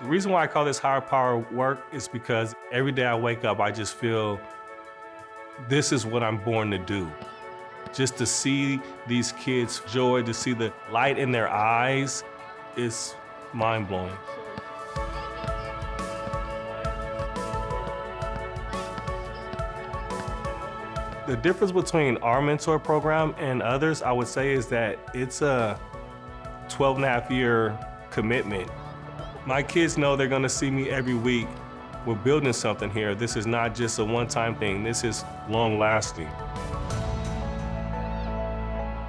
The reason why I call this higher power work is because every day I wake up, I just feel this is what I'm born to do. Just to see these kids' joy, to see the light in their eyes is mind-blowing. The difference between our mentor program and others, I would say, is that it's a 12 and a half year commitment. My kids know they're gonna see me every week. We're building something here. This is not just a one-time thing. This is long-lasting.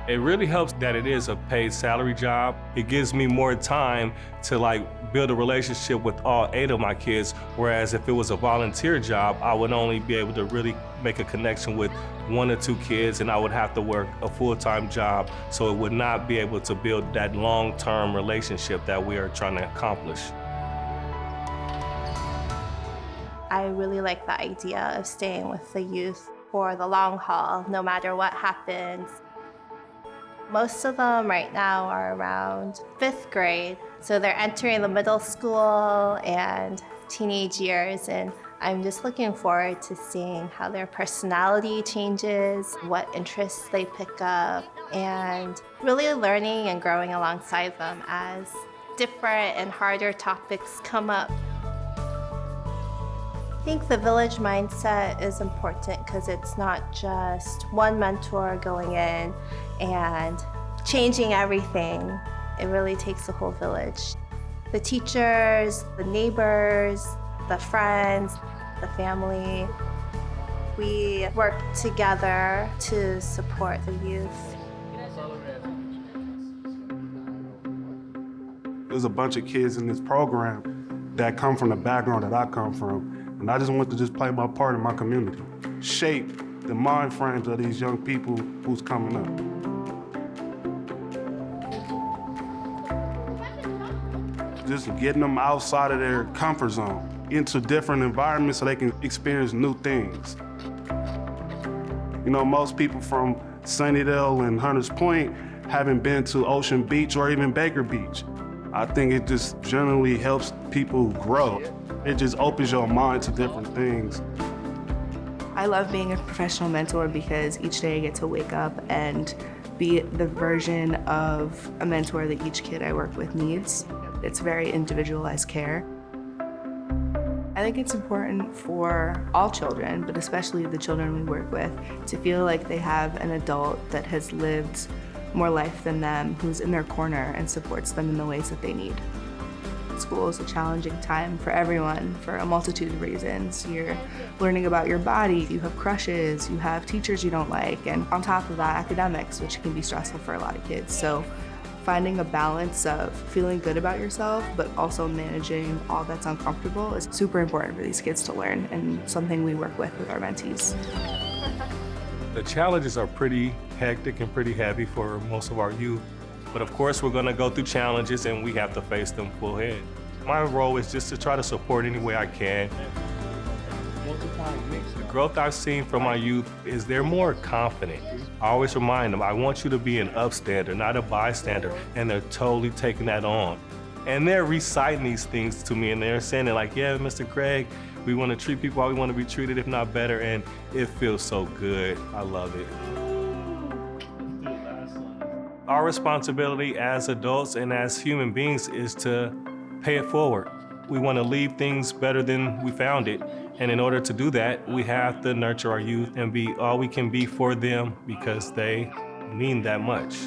It really helps that it is a paid salary job. It gives me more time to build a relationship with all 8 of my kids, whereas if it was a volunteer job, I would only be able to really make a connection with 1 or 2 kids, and I would have to work a full-time job, so it would not be able to build that long-term relationship that we are trying to accomplish. I really like the idea of staying with the youth for the long haul, no matter what happens. Most of them right now are around 5th grade, so they're entering the middle school and teenage years, and I'm just looking forward to seeing how their personality changes, what interests they pick up, and really learning and growing alongside them as different and harder topics come up. I think the village mindset is important because it's not just one mentor going in and changing everything. It really takes the whole village. The teachers, the neighbors, the friends, the family. We work together to support the youth. There's a bunch of kids in this program that come from the background that I come from. And I just want to just play my part in my community, shape the mind frames of these young people who's coming up. Just getting them outside of their comfort zone, into different environments so they can experience new things. You know, most people from Sunnydale and Hunters Point haven't been to Ocean Beach or even Baker Beach. I think it just generally helps people grow. It just opens your mind to different things. I love being a professional mentor because each day I get to wake up and be the version of a mentor that each kid I work with needs. It's very individualized care. I think it's important for all children, but especially the children we work with, to feel like they have an adult that has lived more life than them, who's in their corner and supports them in the ways that they need. School is a challenging time for everyone for a multitude of reasons. You're learning about your body, you have crushes, you have teachers you don't like, and on top of that, academics, which can be stressful for a lot of kids. So finding a balance of feeling good about yourself, but also managing all that's uncomfortable is super important for these kids to learn, and something we work with our mentees. The challenges are pretty hectic and pretty heavy for most of our youth. But of course, we're gonna go through challenges and we have to face them full head. My role is just to try to support any way I can. The growth I've seen from my youth is they're more confident. I always remind them, I want you to be an upstander, not a bystander, and they're totally taking that on. And they're reciting these things to me and they're saying it like, yeah, Mr. Craig, we wanna treat people how we wanna be treated, if not better, and it feels so good. I love it. Our responsibility as adults and as human beings is to pay it forward. We want to leave things better than we found it. And in order to do that, we have to nurture our youth and be all we can be for them because they mean that much.